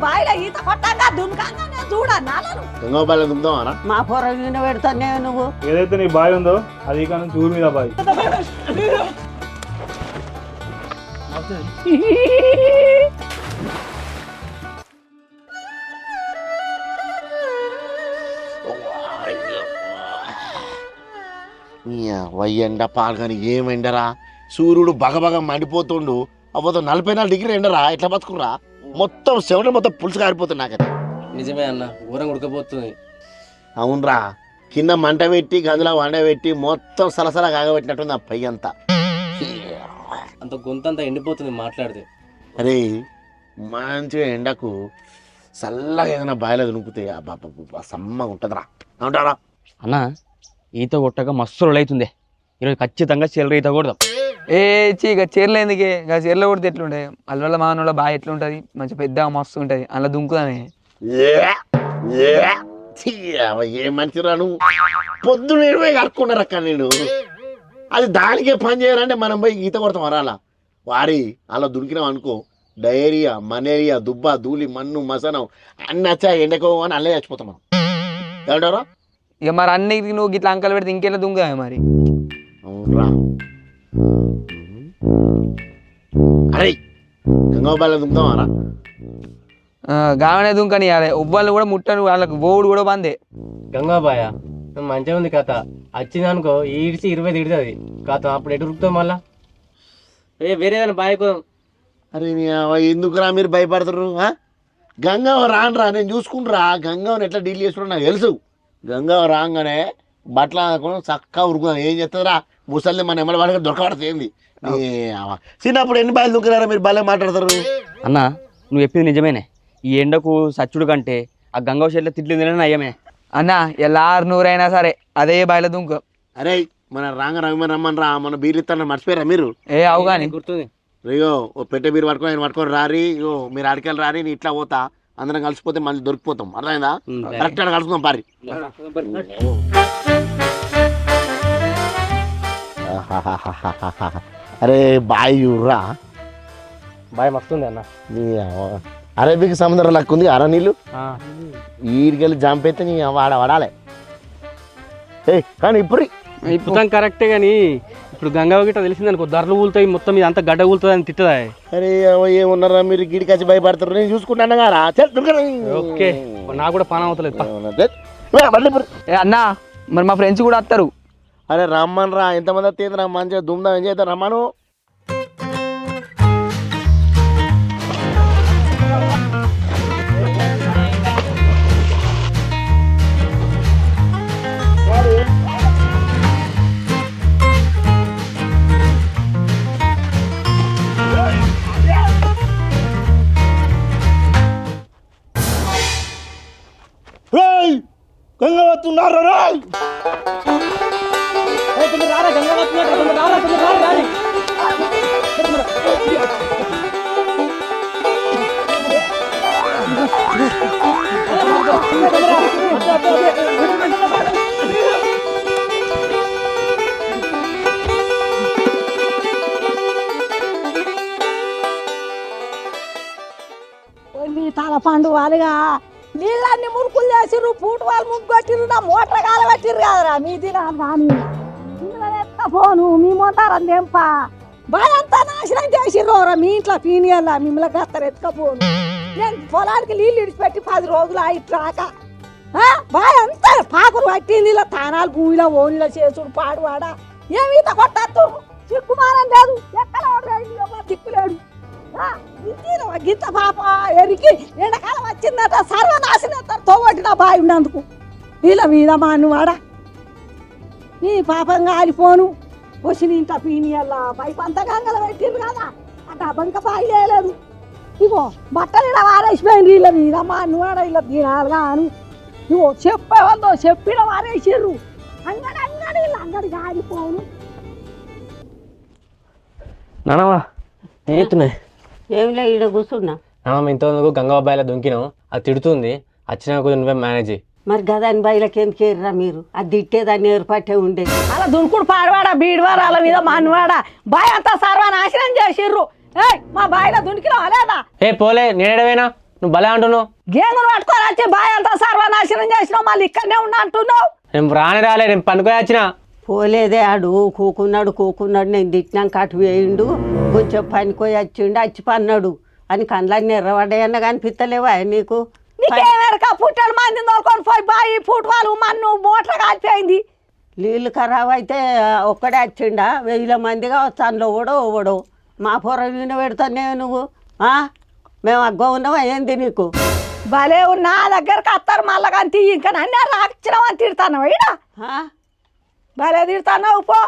బాయిలో ఈత కొట్టంగా దున్కంగా నేను చూడన్నాను గంగవ బాయిలో దుంకుతావా? మా పొర పెడతానే నువ్వు ఏదైతే నీ బావి ఉందో అది ఇక నుంచి ఊరి మీద బావి. ఎండ పాల్గని ఏమెండరా, సూర్యుడు బగబగ మండిపోతుండు. అవ్వతో 44 డిగ్రీ ఎండరా, ఎట్లా బతుకురా? మొత్తం చెమట మొత్తం పులుసు కారిపోతుంది నాకైతే. నిజమే అన్న, ఊరం ఉడకపోతుంది. అవునరా, కింద మంట పెట్టి గదిలో వండ పెట్టి మొత్తం సలసల కాగబెట్టినట్టుంది ఆ పై అంతా. అంత గొంతంతా ఎండిపోతుంది మాట్లాడితే. అరే మంచిగా ఎండకు చల్లగా ఏదైనా బాయిలో దునుకుతాయి, అబ్బా సమ్మగా ఉంటుందిరా అంటారా అన్న. ఈత కొట్టక మస్తు రోజులు అవుతుంది. ఈరోజు ఖచ్చితంగా చీరలు ఈత కొడదాం. ఇక చీరలు ఎందుకే, ఇక చీరలో కొడితే ఎట్లుంటాయి? అల్లుళ్ళ మానవుల బాగా ఎట్లుంటుంది, మంచి పెద్దగా మస్తు ఉంటుంది, అలా దుంకుదామే. ఏ మంచిరా నువ్వు, పొద్దున పోయి కలుపుకున్నారు అక్క. నేను అది దానికే పని చేయాలంటే మనం పోయి ఈత కొడతాం వరాలా వారి అలా దురికినాం అనుకో, డయేరియా, మలేరియా, దుబ్బ, ధూళి, మన్ను, మసనం అన్ని వచ్చా ఎండకో అని అల్లే చచ్చిపోతాం మనం. ఏమంటారా? ఇక మరి అన్నిటికి నువ్వు ఇట్లా అంకలు పెడితే ఇంకెలా దుంకుదామే మరి. అవునరా, అరే గంగవ బాయిలో దుంకుతావారా? గావనే దుంకని ఉవ్వలు కూడా ముట్టను, వాళ్ళకి బోవుడు కూడా బందే. గంగాబాయ మంచిగా ఉంది కథ. వచ్చిందనుకో ఈడ్చి 20 తిడుతుంది కథ. అప్పుడు ఎటు ఉరుకుతాం మళ్ళా? వేరేదైనా బాయ్ కోదాం. అరే ఎందుకురా మీరు భయపడతారు? గంగవ రానరా, నేను చూసుకుంటురా. గంగవని ఎట్లా డీల్ చేసుకుంటా నాకు తెలుసు. గంగవ రాగానే బట్టలు అనుకుని చక్కగా ఉరుకుదాం. ఏం చేస్తుందిరా ముసలి మన ఎమ్మల వాడికి దొరకబడుతుంది. చిన్నప్పుడు ఎన్ని బాయలు దుంకున్నారా మీరు? భలే మాట్లాడతారు అన్న. నువ్వు చెప్పింది నిజమేనే. ఈ ఎండకు సచ్చుడు కంటే ఆ గంగవ చెట్ల తిట్లు తినడం అయ్యమే అన్న. ఎలా 600 అయినా సరే అదే బాయిలో దుంకు. అరే మన రాంగ రవి రమ్మని రా, మన బీర్లు ఇస్తాను మర్చిపోయారా మీరు? అవు కానీ గుర్తుంది. అయ్యో ఓ పెట్టే బీరు పట్టుకొని ఆయన పట్టుకొని రారి. ఇగో మీరు ఆడికెళ్ళి రారి, నేను ఇట్లా పోతా. అందరం కలిసిపోతే మళ్ళీ దొరికిపోతాం. అర్థమైందా? కరెక్ట్ అని కలుసుకుందాం పారి. అరే బాయ్ రా, బాయ్ మస్తుంది అన్న. అరేబిక్ సముద్రం లెక్క ఉంది అర నీళ్ళు. ఈడికెళ్ళి జంపైతే నీ వాడాలి. కానీ ఇప్పుడు కరెక్టే కానీ ఇప్పుడు గంగా గిట్ట తెలిసింది అనుకో, ధరలు ఊలుతాయి, మొత్తం ఇది అంతా గడ్డ ఊలుతుంది అని తిట్టదా? అరే ఏమున్నారా మీరు గిడికొచ్చి భయపడతారు, నేను చూసుకుంటాను కదా. ఓకే, నాకు కూడా పానం అవుతలేదు. అన్నా మరి మా ఫ్రెండ్స్ కూడా వస్తారు. అరే రమ్మని రా, ఎంతమంది వస్తే రా, మంచిగా దుమ్దాం ఏం చేద్దాం రమ్మను. గంగ వస్తున్నారు రా. తల పండు వాళ్ళుగా నీళ్ళన్ని మురుకులు చేసిర్రు, పూట వాళ్ళు ముగ్గు కట్టిర్రు, నా మోటార్ కాల పెట్టిర్రు కదరా మీ దినాలు. కానీ ఎత్త పోను మీ మోతారం తెంప బాయంతా నాశనం చేసిర్రు మీ ఇంట్లో పీనియల్లా. మిమ్మల్ని గత్తరు ఎత్తుకపోను. నేను పొలానికి నీళ్ళు ఇడిచిపెట్టి 10 రోజులు ఇట్రాక బాయంతా పాకులు పట్టింది. ఇలా తానాలు భూమిలో ఓనిలో చేసుడు పాడువాడ ఏమీత కొట్టద్దు. చిక్కుమానం లేదు, ఎక్కడ దిక్కులేడు. గింత పాప ఎరికి ఎండకాలం వచ్చిందట, సర్వనాశనం తోగొట్టిన బావి ఉన్నందుకు వీళ్ళ మీద మా అన్నవాడ నీ పాపం కాలిపోను. వచ్చిన ఇంత పీనియల్లా పైపు అంతా గంగలు పెట్టిండ్రు కదా, అట బంక బావి లేదు. ఇగో బట్టలు ఇలా వారేసిపోయింది వీళ్ళ మీద మా అన్నవాడ. ఇలా తినాలి కాను ఇగో చెప్పేవాళ్ళో చెప్పిన వారేసిర్రు. అంగడి వీళ్ళు అంగడి కాలిపోను. నానమ్మా ఏతున్నాయి? ఏమిలే ఈడ కూర్చున్నా. ఇంతకు గంగాబాయిలో దుంకినాం, అది తిడుతుంది. వచ్చినా కొంచెం నువ్వే మేనేజ్ చేయి. మరి గదాని బాయిలకి ఎందుకు ఏర్రా మీరు? అది తిట్టేదాన్ని ఏర్పాటే ఉండే. అలా దునుకుడు పాడవాడ బీడవాడ వాళ్ళ మీద మానవాడ బాయ్ అంతా సర్వనాశనం చేసిర్రు. మా బాయిలో దునికినా లేదా? పోలే నేడవేనా నువ్వు భలే అంటున్నావు. గేంగును పట్టుకొని వచ్చి బాయ్ అంతా సర్వనాశనం చేసినావు, మళ్ళీ ఇక్కడనే ఉన్నా అంటున్నావు. నేను రాలే, నేను పనుకొని వచ్చిన. పోలేదే ఆడు కూకున్నాడు నేను తిట్టినాక అటు వేయిండు, కొంచెం పనికోయి వచ్చిండు, వచ్చి పన్నాడు అని కళ్ళని ఎర్రబడ్డాయన్న కనిపిస్తలేవా నీకు? నీకేమెరక పుట్టెడు మంది తోలుకొని పోయి బాయి ఫుట్బాల్ మన్ను మోటార్ కాలిపోయింది. నీళ్ళు ఖరాబ్ అయితే ఒక్కడే వచ్చిండా? 1000 మందిగా అందులో ఓడో మా పొర నిన్న పెడతానే నువ్వు. మేము అగ్గో ఉన్నావా ఏంది నీకు? భలే నా దగ్గరకు వస్తారు మళ్ళా కానీ ఇంకా నన్నే రాచ్చినావని తిడతాను ఈడ. భలే తిడతావు పో.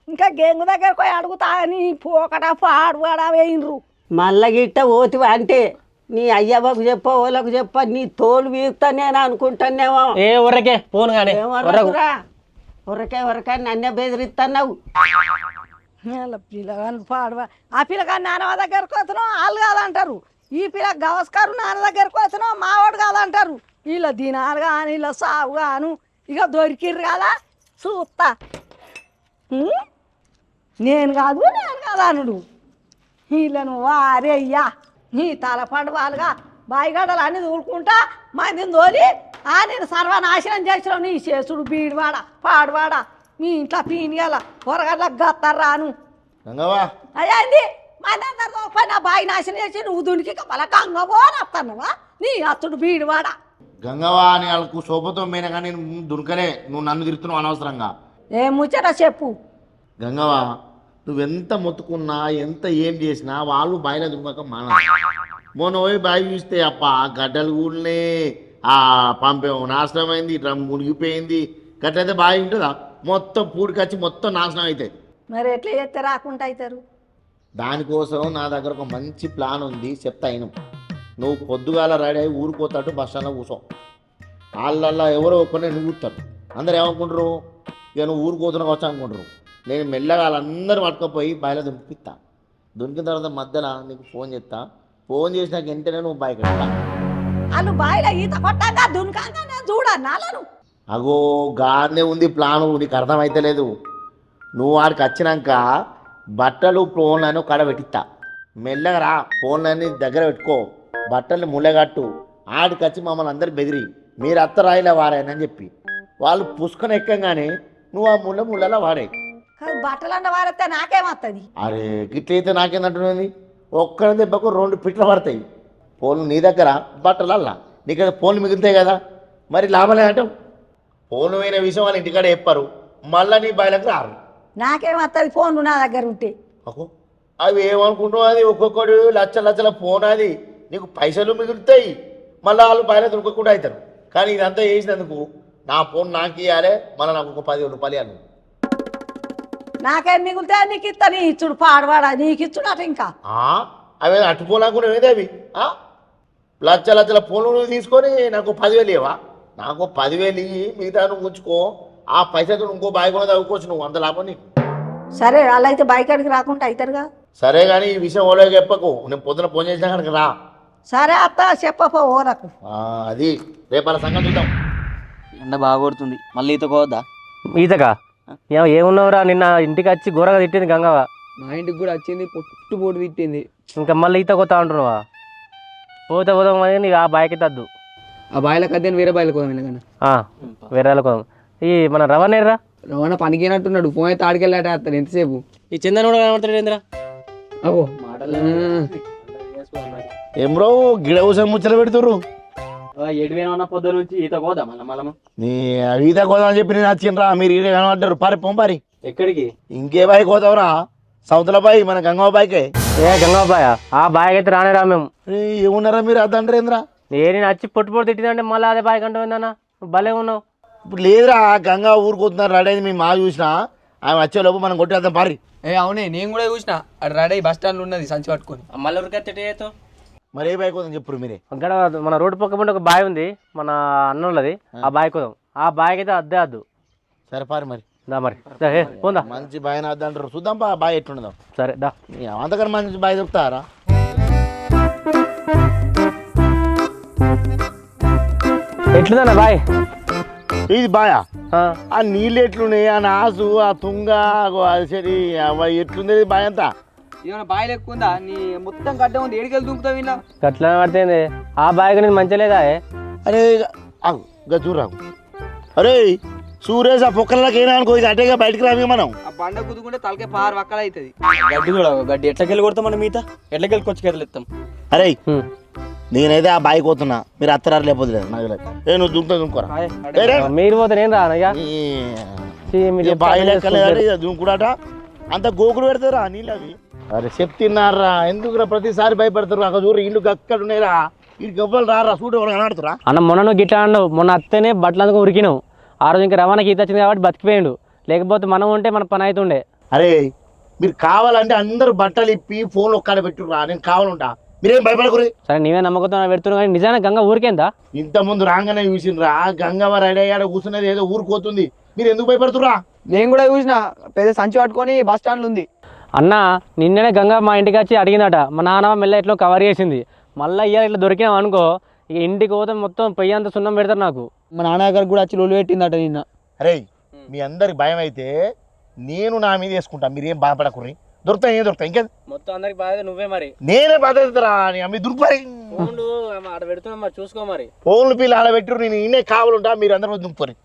ఇంకా గేంగు దగ్గరకు పోయి అడుగుతా అని పోకట పాడువాడా వేయినరు. మళ్ళా గిట్ట ఓతివా అంటే నీ అయ్యబాబు చెప్ప ఓలకు చెప్ప నీ తోలు వీగుతా నేను అనుకుంటానేమో. ఏ ఉర్రకే పోను కానీ ఉరకే నన్నే బెదిరిస్తున్నావు. పిల్లగాని పాడువా. ఆ పిల్లగాని నాన్న దగ్గరకు వస్తున్నావు వాళ్ళు కాదంటారు, ఈ పిల్ల గవస్కారు నాన్న దగ్గరకు వస్తున్నావు మావాడు కాదంటారు. వీళ్ళ దినాలు కాను వీళ్ళ సాగు కాను ఇక దొరికిర్రు కదా చూస్తా. నేను కాదు అనుడు వీళ్ళను వారే అయ్యా నీ తలపండు వాళ్ళుగా బాయిగడ్డలు అన్నీ తూలుకుంటా మందిని తోలి నేను సర్వనాశనం చేసినావు. నీ చేసుడు బీడివాడ పాడువాడ మీ ఇంట్లో పీనియాల పొరగడ్లకు గత్తర్రాను గంగవ్వ అయ్యింది మంది అందరితో పైన బాయి నాశనం చేసి నువ్వు దునికి మళ్ళా గంగవో నత్తన్నవా నీ అత్తుడు బీడివాడ. గంగవ్వ అని వాళ్ళకు శోభతో మీద కానీ నేను దుర్కనే, నువ్వు నన్ను తిరుగుతున్నావు అనవసరంగా. ఏం ముచ్చట చెప్పు. గంగవ్వ నువ్వెంత మొత్తుకున్నా ఎంత ఏం చేసినా వాళ్ళు బాయిలో దుమ్మక మాన. మొన్న పోయి బావి చూస్తే అప్ప గడ్డలు కూలినే, ఆ పంపేమో నాశనం అయింది, డ్రమ్ మునిగిపోయింది. గట్లయితే బావి ఉంటుందా? మొత్తం పూడికొచ్చి మొత్తం నాశనం అవుతాయి. మరి ఎట్లా చేస్తే రాకుండా అవుతారు? దానికోసం నా దగ్గర ఒక మంచి ప్లాన్ ఉంది, చెప్తా అయిన. నువ్వు పొద్దుగాల రెడీ అయ్యి ఊరిపోతాడు బస్ స్టాండ్లో కూర్చో. వాళ్ళల్లో ఎవరో ఒకరిని నువ్వు కూర్తారు. అందరు ఏమనుకుంటారు, ఇక నువ్వు ఊరిపోతున్నా వచ్చా అనుకుంటారు. నేను మెల్లగా వాళ్ళందరూ పట్టుకపోయి బాయిలో దుంపిస్తా. దునికిన తర్వాత మధ్యలో నీకు ఫోన్ చేస్తా. ఫోన్ చేసినాక వెంటనే నువ్వు బాయికి వెళ్తా. వాళ్ళు బాయిలో ఈత కొట్టాక దునకాక నేను చూడన్నాను. అగో గానే ఉంది ప్లాను, నీకు అర్థమైతలేదు. నువ్వు వాడికి వచ్చినాక బట్టలు ఫోన్లను కడ పెట్టిస్తా. మెల్లగా రా, ఫోన్లన్నీ దగ్గర పెట్టుకో, బట్టలు ముళ్ళగట్టు. ఆడికి వచ్చి మమ్మల్ని అందరు బెదిరి మీరు అత్త రాయిలా వారాయనని చెప్పి వాళ్ళు పుష్కన ఎక్కగానే నువ్వు ఆ ముళ్ళలో వాడే. బట్టలన్న వారైతే నాకేమవుతుంది? అరే గిట్లయితే నాకేందంటున్నది, ఒక్క దెబ్బకు 2 పిట్లు పడతాయి. ఫోన్లు నీ దగ్గర బట్టలల్లా, నీకు ఫోన్లు మిగులుతాయి కదా, మరి లాభలే అంటావు. ఫోన్ అయిన విషయం వాళ్ళు ఇంటికాడ చెప్పారు, మళ్ళీ నీ బయలకు రారు. నాకేమవుతుంది ఫోన్ నా దగ్గర ఉంటే? అవి ఏమనుకుంటున్నావు, అది ఒక్కొక్కడు లక్షల ఫోన్, అది నీకు పైసలు మిగులుతాయి, మళ్ళీ వాళ్ళు బయట దొరకకుండా అవుతారు. కానీ ఇదంతా చేసినందుకు నా ఫోన్ నాకు ఇవ్వాలి, మళ్ళీ నాకు ఒక 10,000 రూపాయలు ఇవ్వాలి. నాకేం మిగులుతా నీకు ఇస్తా. నీ ఇచ్చుడు పాడవాడా నీకు ఇచ్చుడు అట. ఇంకా అవి అట్టుకోలేకుండా ఏది అవి లక్షల ఫోన్లు నువ్వు తీసుకొని నాకు 10,000 ఇవ్వవా? నాకు 10,000 ఇవ్వి, మిగతా నువ్వు ఉంచుకో. ఆ పైసలు ఇంకో బాయ్ కూడా తవ్వుకోవచ్చు, నువ్వు అంత లాభం నీకు. సరే వాళ్ళు అయితే బైక్ అడిగి రాకుండా అవుతారుగా. సరే కానీ ఈ విషయం ఓలో చెప్పకు, నేను పొద్దున ఫోన్ చేసినా కనుక రా. సరే అత్త చెప్పపో ఓరకు. అది రేపు అలా సంగతి చూద్దాం. ఎండ బాగా కొడుతుంది, మళ్ళీ ఈత పోవద్దా? ఈతకా ఏమున్నావురా, నిన్న ఇంటికి వచ్చి ఘోరగా తిట్టింది గంగవ్వ. మా ఇంటికి కూడా వచ్చింది, పొట్టు తిట్టింది. ఇంకా మళ్ళీ ఈత కొత్తా అంటున్నావా? పోదాం అని నీకు ఆ బాయికి తద్దు. ఆ బాయిలకు అద్దె వేరే బాయిలకు పోదాం. వేరే వాళ్ళకు ఈ మన రవాణా రవాణా పనికినట్టున్నాడు, ఫోన్ అయితే ఆడికెళ్ళాట అతను ఎంతసేపు. ఈ చందన్ కూడా కనబడతాడు ఏంద్రా? అవో ఏం బ్రో గిడ కూర్చొని ముచ్చట పెడుతుర్రు. ఎడివేనా పొద్దు నుంచి ఈత పోదా మళ్ళీ నీ ఈత కోదామని చెప్పి నేను వచ్చిండ్రా, మీరు ఈడ కనబడ్డారు. పారి పొంపారి. ఎక్కడికి? ఇంకే బాయి కోతావురా? సౌతుల బాయి, మన గంగవ్వ బాయికే. గంగవ్వ బాయ్? ఆ బాయికి అయితే రానేరా మేము. ఏమున్నారా మీరు అద్దంటారేంద్రా? నేను వచ్చి పొట్టు తిట్టిందంటే మళ్ళీ అదే బాయ్ కంటే ఏందన్నా భలే ఉన్నావు. ఇప్పుడు లేదురా, గంగా ఊరుకుతున్నారు రెడీ అయింది. మేము మా చూసినా ఆమె వచ్చేలోపు మనం కొట్టేద్దాం పారి. అవునే నేను కూడా చూసిన, అటు రెడీ బస్ స్టాండ్ ఉన్నది సంచి పట్టుకొని. మళ్ళీ ఉరికెత్తే మరి ఏ బాయ్ కోదాం చెప్పురు మీరే. అక్కడ మన రోడ్డు పక్క ఒక బాయ్ ఉంది, మన అన్నది. ఆ బాయ్ కోదాం. ఆ బాయ్కి అయితే అద్దే అద్దు. సరే పారి మరి. దా మరి పోందా. మంచి బాయ్ అద్దంటారు, చూద్దాం బాయ్ ఎట్లుండదాం. సరే దా. అంతకన్నా మంచి బాయ్ చెప్తారా? ఎట్లుందన్నా బాయ్? ఇది బాయా? ఆ నీళ్ళు ఎట్లున్నాయి, ఆ నాసు, ఆ తుంగ, అది సరి ఎట్లుంది బాయ్ అంతా? ఏమైనా బాయిలు ఎక్కువ ఉందా నీ మొత్తం గడ్డ ఉంది ఏడికెళ్ళి దూకుతావు ఇలా గట్లా పడుతుంది ఆ బాయ్ నీకు మంచిగా లేదా అరే ఆగు ఇంకా చూడరాకు. అరే సూరేష్ ఆ పొక్కలకి ఏనా అనుకో ఇది అటేగా బయటికి రావి మనం. ఆ బండ కుదుకుంటే తలకే పారు వక్కల అవుతుంది. గడ్డి కూడా గడ్డి ఎట్లకెళ్ళి కొడతాం మనం మిగతా ఎట్లకెళ్ళి కొచ్చుకెళ్ళి ఎత్తాం. అరే నేనైతే ఆ బాయికి పోతున్నా, మీరు అత్తరారు లేకపోతే లేదు నాకు తెలియదు. ఏ నువ్వు దుంకుతా దుంకోరా. మీరు పోతే నేను రానయ్యా బాయి లెక్కలే దుంకుడాట అంత గోకుడు పెడతారా నీళ్ళు అవి. అరే చెప్తున్నారా ఎందుకురా ప్రతిసారి భయపడతారు. అక్కడ చూడు ఇల్లు అక్కడ ఉన్నాయిరా, వీడికి ఎవ్వరు రారా చూడు ఎవరు కనబడుతురా. అన్న మొన్న నువ్వు గిట్లా అన్నావు, మొన్న అత్తనే బట్టలు అందుకు ఉరికినావు. ఆ రోజు ఇంకా రవాణాకి ఈత వచ్చింది కాబట్టి బతికిపోయాడు, లేకపోతే మనం ఉంటే మన పని అవుతుండే. అరే మీరు కావాలంటే అందరూ బట్టలు ఇప్పి ఫోన్లో ఒక్కడ పెట్టురా, నేను కావాలంటా, మీరేం భయపడకురి. సరే నీవే నమ్మకంతో పెడుతున్నావు కానీ నిజానికి గంగ ఊరికేందా? ఇంత ముందు రాగానే చూసిండ్రా గంగవ్వ రెడీ అయ్యాడ కూర్చున్నది ఏదో ఊరుకోతుంది, మీరు ఎందుకు భయపడుతురా? నేను కూడా చూసిన పెద్ద సంచి పట్టుకొని బస్ స్టాండ్లో ఉంది. అన్న నిన్ననే గంగ మా ఇంటికి వచ్చి అడిగిందట, మా నాన్న మెల్ల ఇట్లా కవర్ చేసింది. మళ్ళీ ఇయ్యాలి ఇట్లా దొరికినాం అనుకో ఇక ఇంటికి పోతే మొత్తం పొయ్యి అంత సున్నం పెడతారు నాకు. మా నాన్న దగ్గర కూడా వచ్చి లొల్లు పెట్టిందట నిన్న. అరే మీ అందరికి భయం అయితే నేను నా మీద వేసుకుంటా, మీరేం బాధపడకుర్రి. దొరుకుతాయి ఏం దొరుకుతాయి ఇంకా మొత్తం అందరికి బాధ నువ్వే మరి. నేనే బాధరా మీ దుర్పరి ఫోన్లు ఆడ పెడుతున్నా మరి చూసుకో మరి. ఫోన్లు పిల్లలు ఆడ పెట్టు, నేను ఈయనే కావాలంటా, మీరు అందరూ దుంపరి.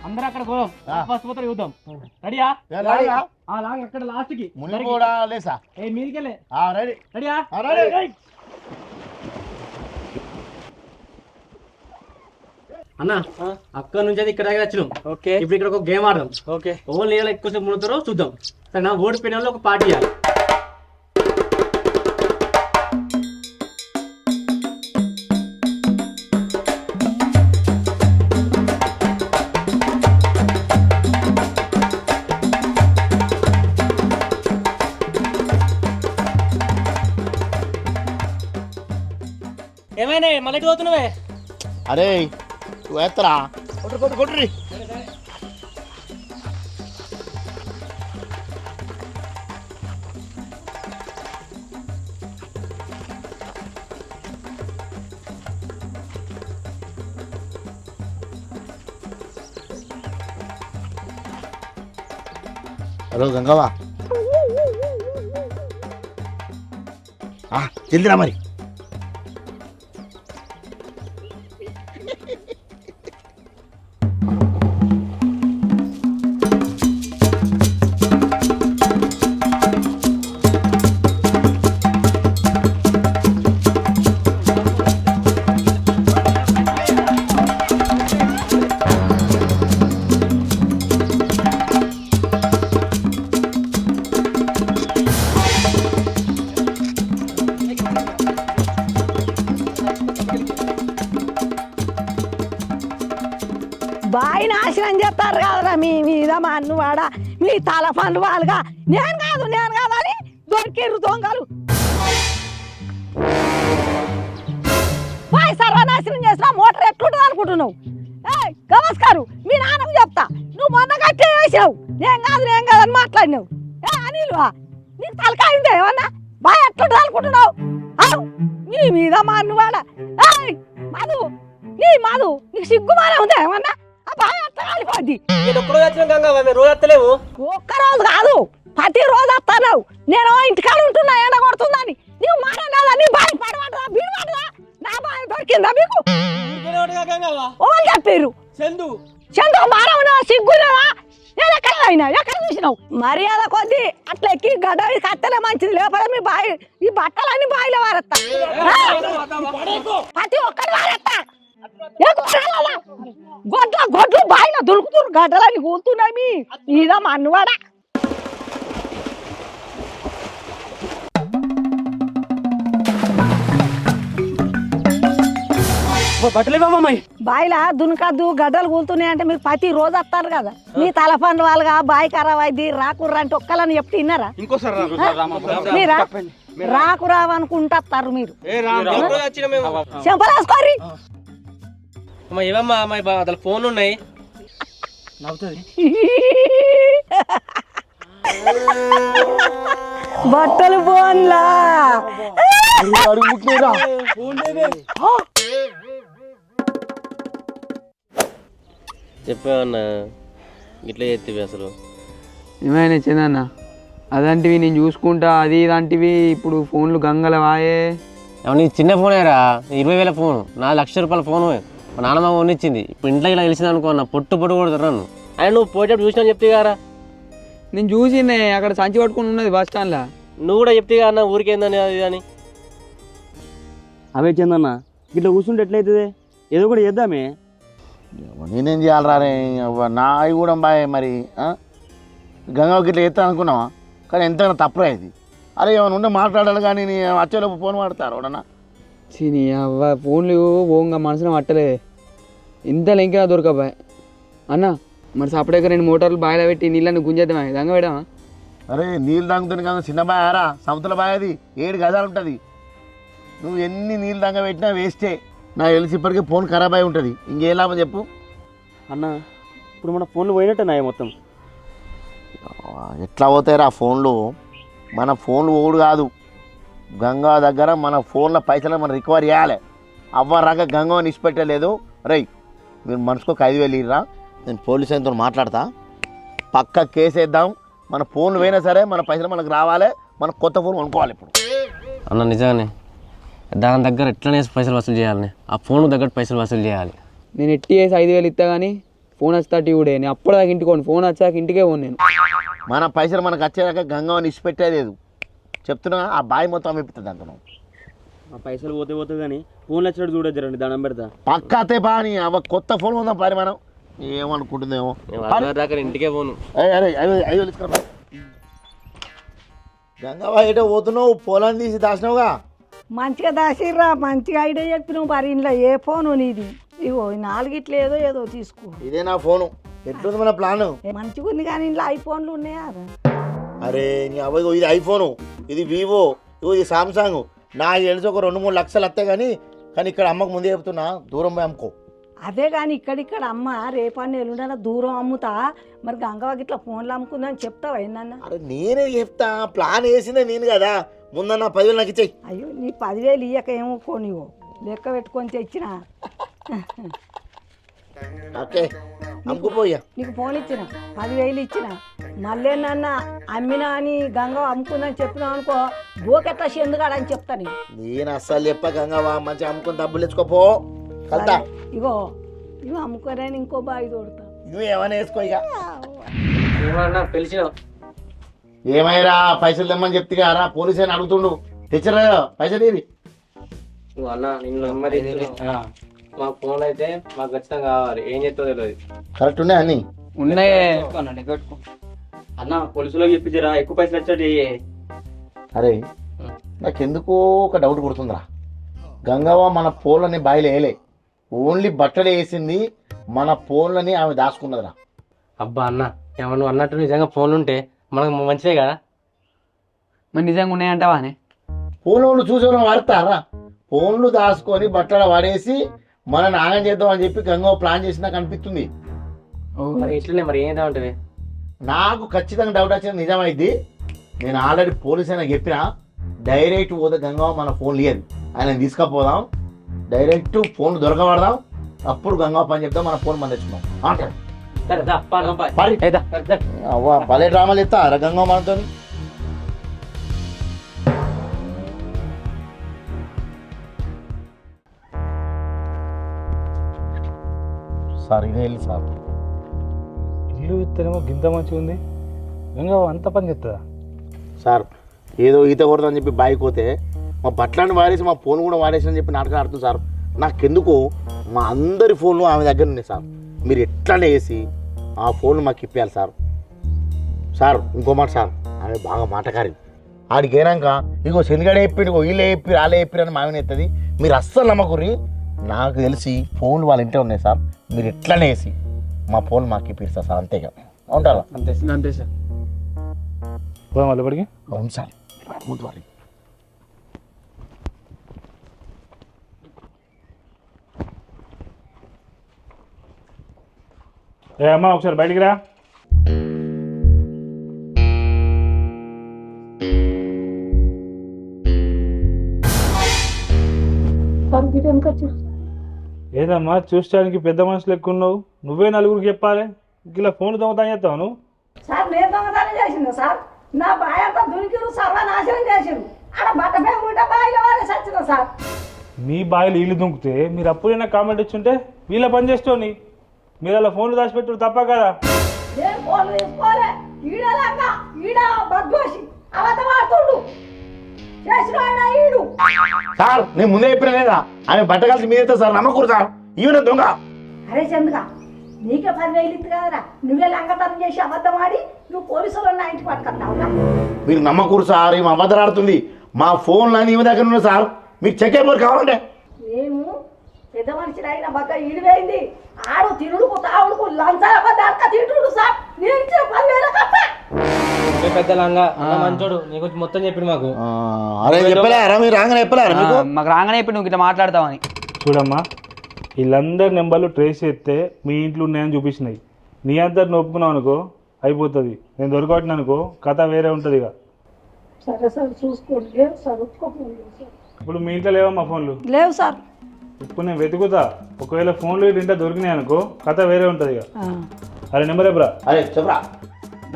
అందరూ అక్కడ పోదాం, ఫస్ట్ పోతారు చూద్దాం. రెడీయా? లాంగ్ అక్కడ లాస్ట్ కి లేసా మీదికెళ్ళే రెడీ రెడీయా? అన్న అక్కడ నుంచి అయితే ఇక్కడ దగ్గర వచ్చినాం. ఓకే ఇప్పుడు ఇక్కడ ఒక గేమ్ ఆడదాం. ఓకే ఓన్లీ ఏదో ఎక్కువసేపు మునుగుతారో చూద్దాం. సరే నా ఓడిపోయిన వాళ్ళు ఒక పార్టీ ఇవ్వాలి. ఏమైనా మళ్ళీ ఎటు పోతున్నావే? అరే నువ్వు వేస్తారా కొట్టుర్రి. హలో గంగవ్వ జల్దిరా మరి. బాయి నాశనం చేస్తారు కదరా మీ మీద మా అన్నవాడ, మీ తల పండు వాళ్ళుగా. నేను కాదు అని దొరికిర్రు దొంగలు. బాయ్ సర్వనాశనం చేసిన మోటార్ ఎట్లుంటుంది అనుకుంటున్నావు? గమస్కారు మీ నాన్నకు చెప్తా, నువ్వు మొన్న కట్టే వేసావు. నేను కాదు అని మాట్లాడినావు. అనిల్ నీకు తలకాయ ఉందా ఏమన్నా? బాయ్ ఎట్లుంటుంది అనుకుంటున్నావు? నీ మీద మా అన్నవాడ మధు నీకు సిగ్గుమానే ఉందా ఏమన్నా? ఒక్కరోజు కాదు ప్రతి రోజు వస్తాను. నేను ఇంటికాడ ఉంటున్నా ఎండ కొడుతుందని. నీవు మాట్లాడాలా? నీ బాయ్ పడమంటదా బీడమంటదా? నా బాయ్ దొరికిందా మీకు? ఓళ్ళు చెప్పారు చందు మారవునా సిగ్గులేవా? నేను ఎక్కడ చూసినావు? మర్యాద కొద్ది అట్లా ఎక్కి గడ్డ కత్తలే మంచిది, లేకపోతే మీ బాయ్ ఈ బట్టలన్నీ బాయిలో వారెత్తా, ప్రతి ఒక్కటి వారెత్తా. గొడ్లు బాయిలో దొరుకుతున్నారు, గడ్డలని కూలుతున్నాయి మీ ఇదా మా అన్నవాడ. బట్టలు ఇవ్వమ్మాయి. బాయిలా దునకద్దు గడ్డలు కూలుతున్నాయి అంటే మీరు ప్రతి రోజు వస్తారు కదా మీ తలపండ్లు వాళ్ళగా బాయి ఖరాబ్ అయింది రాకుర్రా అంటే ఒక్కలని చెప్తే విన్నారా మీరా రాకు రావనుకుంటారు మీరు చెంపలేసుకోరి ఏమమ్మా అమ్మాయి అసలు ఫోన్లు ఉన్నాయి బట్టలు పోన్లా చెప్పావన్నా ఇట్లా చేతివి అసలు ఏమైనా చిన్న అదంటివి నేను చూసుకుంటా అది ఇలాంటివి ఇప్పుడు ఫోన్లు గంగల వాయే. నీ చిన్న ఫోనేరా 20,000 ఫోను 4 లక్షల రూపాయల ఫోను మా నాన్నమ్మ కొనిచ్చింది. ఇప్పుడు ఇంట్లో ఇలా తెలిసింది అనుకో అన్న పొట్టు కొడుతారు నన్ను. ఆయన నువ్వు పోయేటప్పుడు చూసినా చెప్తే కారా నేను చూసిందే అక్కడ సంచి పట్టుకుని ఉన్నది బస్ స్టాండ్లో. నువ్వు కూడా చెప్తే అన్న ఊరికేందని అది అని అవే చందన్న ఇట్లా కూర్చుంటే ఎట్లయితుంది? ఏదో కూడా చేద్దామే. నేనేం చేయాలరా నా అవి కూడా బాయ్ మరి గంగకి ఇట్లా ఎత్తా అనుకున్నావా? కానీ ఎంతైనా తప్పురా ఇది. అరే ఏమైనా ఉంటే మాట్లాడాలి కానీ నీ వచ్చేలోపు ఫోన్ వాడతారు ఎవడన్నా. చీని అవ్వ ఫోన్లు ఓంగా మనసున పట్టలేదు ఇంత లెంకినా దొరకబాయ్ అన్న. మరి సపరేట్గా 2 మోటార్లు బాయిలో పెట్టి నీళ్ళని గుంజేద్దామా గంగ పెడమా? అరే నీళ్ళు తాగుతుంది కదా చిన్న బాయ్ ఆరా సముద్ర బాయ్ అది 7 గజాలు ఉంటుంది. నువ్వు ఎన్ని నీళ్ళు దంగ పెట్టినా వేస్టే. నాకు తెలిసి ఇప్పటికే ఫోన్ ఖరాబ్ అయి ఉంటుంది. ఇంకేం లాభం చెప్పు అన్న. ఇప్పుడు మన ఫోన్లు పోయినట్టేనా మొత్తం? ఎట్లా పోతాయిరా ఫోన్లు? మన ఫోన్లు ఓడు కాదు గంగా దగ్గర మన ఫోన్ల పైసలు మనం రికవర్ చేయాలి. అవ్వరాక గంగా నిష్పెట్టలేదు. రై మీరు మనసుకు 5,000 ఇర్రా, నేను పోలీస్ ఆయనతో మాట్లాడతా, పక్క కేసేద్దాం. మన ఫోన్లు పోయినా సరే మన పైసలు మనకు రావాలి, మన కొత్త ఫోన్ కొనుక్కోవాలి. ఇప్పుడు అన్న నిజంగానే దాని దగ్గర ఎట్లనే పైసలు వసూలు చేయాలని ఆ ఫోన్ దగ్గర పైసలు వసూలు చేయాలి. నేను ఎట్టి వేసి 5,000 ఇస్తా కానీ ఫోన్ వచ్చా టీవీడే. నేను అప్పటిదాకా ఇంటికి పోను, ఫోన్ వచ్చాక ఇంటికే పోను నేను. మన పైసలు మనకు వచ్చేదాకా గంగా నిష్పెట్టలేదు చెప్తున్నా. ఆ బాయ్ మొత్తం విప్పుతుంది అంటున్నాం. ఆ పైసలు పోతే కానీ ఫోన్లు వచ్చినట్టు చూడొచ్చండి దండం పెడతా. పక్కాతే బాని అవ కొత్త ఫోన్ ఉందాం పని. మనం ఏమనుకుంటుందేమో దాకా ఇంటికే పోను. అరే 5,000 తీసుకురా. గంగవ్వ ఏటో పోతున్నావు? పొలం తీసి దాచినావుగా. మంచిగా దాసిర్రా, మంచిగా ఐడియా చెప్పినావు. మరి ఇంట్లో ఏ ఫోను నీది? ఇగో 4 ఇట్లా ఏదో తీసుకో. ఇదే నా ఫోను. ఎట్లుంది మన ప్లాన్? మంచిగా ఉంది కానీ ఇంట్లో ఐఫోన్లు ఉన్నాయా? అరే నీ అవ్వ ఇది ఐఫోను, ఇది వివో, ఇది సామ్సంగ్. నాకు తెలిసి ఒక 2-3 లక్షలు వస్తాయి కానీ ఇక్కడ అమ్మకు ముందే చెప్తున్నా దూరం పోయి అమ్ముకో. అదే కానీ ఇక్కడ అమ్మ రేపన్న ఎల్లుండన దూరం అమ్ముతా. మరి గంగవాకి ఇట్లా ఫోన్లు అమ్ముకుందని చెప్తావా ఏందన్న? అరే నేనే చెప్తా, ప్లాన్ వేసిందే నేను కదా. ముందన్న 10,000 నాకు ఇచ్చేయి. అయ్యో నీ 10,000 ఇయ్యక ఏమో ఫోనివో లెక్క పెట్టుకొని తెచ్చిన. ఓకే అమ్ముకుపోయా. నీకు ఫోన్ ఇచ్చిన 10,000 ఇచ్చిన. మళ్ళీ నన్న అమ్మినా అని గంగ అమ్ముకుందని చెప్పినావు అనుకో, బోకెట్లా చెందుగాడని చెప్తా నేను అస్సలు చెప్ప గంగవా, మంచిగా అమ్ముకుని డబ్బులు తెచ్చుకోపో. కలుతా. ఇగో అమ్ముకోరని ఇంకో బావి తోడతా. నువ్వు ఏమైనా వేసుకో ఇక. పిలిచినావు ఏమైనా పైసలు తెమ్మని చెప్తే రా, పోలీసు అని అడుగుతుండు. తెచ్చరా పైసలు ఇది. అన్న నిన్ను మా ఫోన్ అయితే మాకు ఖచ్చితంగా కావాలి. ఏం చెప్తావు తెలియదు. కరెక్ట్ ఉన్నాయి అన్ని ఉన్నాయే అన్న. పోలీసులకు చెప్పించరా ఎక్కువ పైసలు వచ్చాడు. అరే నాకెందుకో ఒక డౌట్ కొడుతుందిరా. గంగవ్వ మన ఫోన్లని బాయిలు వేయలే, ఓన్లీ బట్టలు వేసింది. మన ఫోన్లని ఆమె దాచుకున్నదిరా. అబ్బా అన్న ఏమన్నా నువ్వు అన్నట్టు నిజంగా ఫోన్లు ఉంటే మనకు మంచిదే కదా. మరి నిజంగా ఉన్నాయంటావా అని? ఫోన్లు చూసేవాళ్ళని వాడతారా? ఫోన్లు దాచుకొని బట్టలు వాడేసి మన నాగం చేద్దాం అని చెప్పి గంగవ్వ ప్లాన్ చేసి నాకు అనిపిస్తుంది. మరి ఇట్లనే మరి ఏం ఉంటుంది? నాకు ఖచ్చితంగా డౌట్ వచ్చింది నిజమైంది. నేను ఆల్రెడీ పోలీస్ అయినా చెప్పినా, డైరెక్ట్ పోతే గంగవ్వ మన ఫోన్ లేదు, ఆయన తీసుకపోదాం, డైరెక్ట్ ఫోన్ దొరకబడదాం, అప్పుడు గంగవ్వ పని చెప్తాం, మన ఫోన్ మన తెచ్చుకున్నాం అంటారు. అవ్వ భలే డ్రామాలు ఇస్తా గంగవ్వ మనతో. సార్ ఇదే వెళ్ళి సార్ ఇల్లు ఇస్తేనేమో గింత మంచిగా ఉంది, ఇంకా అంత పని చెప్తుందా సార్? ఏదో ఈత కొడదని చెప్పి బాయికి పోతే మా బట్టలను వాడేసి మా ఫోన్ కూడా వాడేసి అని చెప్పి నాటకాలు ఆడుతుంది సార్. నాకెందుకు మా అందరి ఫోన్లు ఆమె దగ్గర ఉన్నాయి సార్. మీరు ఎట్లానే వేసి ఆ ఫోన్లు మాకు ఇప్పించాలి సార్. సార్ ఇంకో మాట సార్, ఆమె బాగా మాటకారి. ఆడికి ఏనాక ఇగో శనిగడే చెప్పి, ఇగో వీళ్ళే చెప్పి వాళ్ళే చెప్పిరని మామని ఎత్తది. మీరు అస్సలు నమ్మకుర్రి. నాకు తెలిసి ఫోన్లు వాళ్ళ ఇంట్లో ఉన్నాయి సార్. మీరు ఎట్లనే వేసి మా ఫోన్ మాకు ఇప్పిస్తారు సార్, అంతేగా ఉంటారా? అంతే సార్. పోదాం వాళ్ళు ఇప్పటికి. అవును సార్, ముందు వాళ్ళు ఏ అమ్మ ఒకసారి బయటికి రా. ఏదమ్మా చూడడానికి పెద్ద మనుషులు ఎక్కువ ఉన్నావు, నువ్వే నలుగురికి చెప్పాలి. ఇలా ఫోన్ దొంగతనం చేస్తావు నువ్వు? సార్ నేను దొంగతనం చేసింది సార్. నా బాయ్ అంతా దునికిరు సర్వనాశనం చేసిండు. ఆడ బట్ట పేముంటే బాయిలో వారే చచ్చిన సార్. మీ బాయిలు వీళ్ళు దుంకుతే మీరు అప్పుడైనా కామెంట్ ఇచ్చుంటే వీళ్ళ పని చేస్తావు. మీరు అలా ఫోన్లు దాచిపెట్టు తప్ప కదా. నేను ఫోన్ తీసుకోలే. ఈడలాగా ఈడ బద్మాషి అబద్ధం ఆడుతుండు. చేసిన ఆయన ఈడు. సార్ నేను ముందే చెప్పిన లేదా, ఆమె బట్ట కలిసి మీదైతే సార్ నమ్మకూడదు సార్. ఈవెన దొంగ. అరే చందుగా నీకే 10,000 ఇತ್ತು కదరా. నువ్వే లంగతనం చేసి అబద్ధం ఆడి నువ్వు పోలీసులు నా ఇంటికి పట్టుకొస్తావురా. మీరు నమ్మకూడదు సార్, ఈమె అబద్ధాలు ఆడుతుంది. మా ఫోన్లు అని ఈమె దగ్గర ఉన్నాయి సార్, మీరు చెక్ అయిపోరు కావాలంటే. నేను పెద్ద మనిషి అయిన బగ్గ ఈడిపోయింది. ఆడు తిరుడుకు తావుడుకు లంచాల పదార్థ తింటుడు సార్. నేను ఇచ్చిన 10,000 కట్ట. పెద్ద లంగా మంచోడు నీ గురించి మొత్తం చెప్పిండు మాకు. అరే చెప్పలేరా మీరు? రాగానే చెప్పలేరా మీకు? మాకు రాగానే చెప్పి నువ్వు ఇట్లా మాట్లాడతావని. చూడమ్మా, వీళ్ళందరి నెంబర్లు ట్రేస్ చేస్తే మీ ఇంట్లో ఉన్నాయని చూపించినాయి. నీ అంతటి ఒప్పుకున్నావు అనుకో అయిపోతుంది. నేను దొరకబట్టిన అనుకో కథ వేరే ఉంటుంది. ఇక సరే సార్ చూసుకోండి సార్. ఇప్పుడు మీ ఇంట్లో లేవమ్మా ఫోన్లు? లేవు సార్. ఇప్పుడు నేను వెతుకుతా. ఒకవేళ ఫోన్లు ఇంట్లో దొరికినాయి అనుకో కథ వేరే ఉంటుంది. ఇక అరే నెంబర్ ఎప్పుడా? అరే చెప్పరా.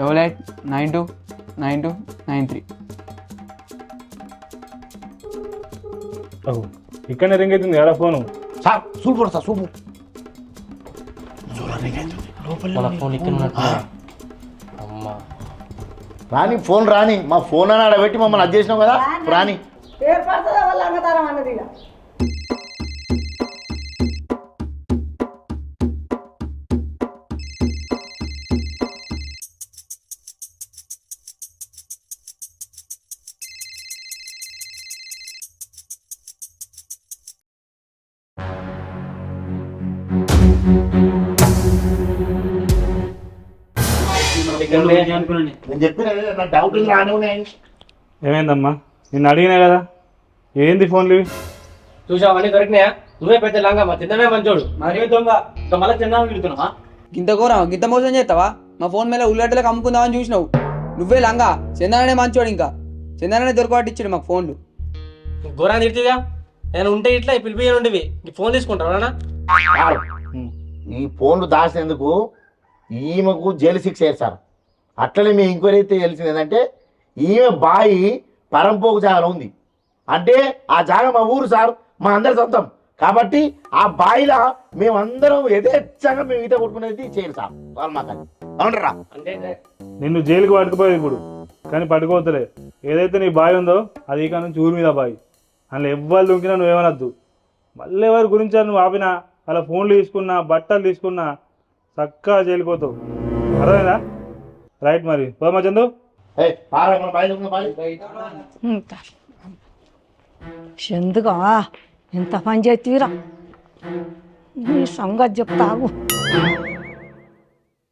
88929293. ఇక్కడనే రింగ్ అవుతుంది ఎక్కడ phone? Sir super sir super. రాని ఫోన్ రాని, మా ఫోన్ అని ఆడబెట్టి మమ్మల్ని అది చేసినావు కదా రాని. ఏర్పడుతుందా వాళ్ళ లంగతనం అన్నది. ఇక నేను చెప్పిన నా డౌట్ రాని ఉన్నాయి. ఏమైందమ్మా? నిన్ను అడిగినా కదా ఏంది ఫోన్లు ఇవి? చూసావు అన్నీ దొరికినాయా? నువ్వే పెద్ద లంగా మా తిన్నమే మంచోడు. మరి దొంగ ఇంకా మళ్ళీ చిన్న విడుతున్నావా? గింత ఘోరం గింత మోసం చేస్తావా? మా ఫోన్ మీద ఉల్లెట్టలకు అమ్ముకుందామని చూసినావు. నువ్వే లంగా. చందననే మంచోడు. ఇంకా చందననే దొరకబట్టిచ్చాడు మాకు ఫోన్లు. ఘోరాన్ని తిడుతుందిగా. నేను ఉంటే ఇట్లా పిలిపియను ఉండేవి. ఈ ఫోన్ తీసుకుంటారా? ఈ ఫోన్లు దాచినందుకు ఈమెకు జైలు శిక్ష అయ్యారు సార్. అట్లనే మీ ఎంక్వైరీ అయితే తెలిసింది ఏంటంటే ఈమె బాయి పరంపోకు జాగా ఉంది. అంటే ఆ జాగా మా ఊరు సార్, మా అందరి సొంతం. కాబట్టి ఆ బాయిలో మేమందరం యథేచ్ఛగా మేము ఈత కొట్టుకునేది చేయరు సార్ వాళ్ళు మాకు. అవునరా? నిన్ను జైలుకి పట్టుకుపోయేది ఇప్పుడు, కానీ పట్టుకోవద్దులే. ఏదైతే నీ బావి ఉందో అది ఇక నుంచి ఊరి మీద బావి. అందులో ఎవ్వరు దుంకినా నువ్వేమనద్దు. మళ్ళీ ఎవరి గురించి నువ్వు ఆపినా, అలా ఫోన్లు తీసుకున్నా, బట్టలు తీసుకున్నా చక్కగా జైలుకోతావు. అర్థమైందా? రైట్ మరి పోమా చందు. ఎందుగా ఎంత పని చేతిరా నీ సంగతి చెప్తావు.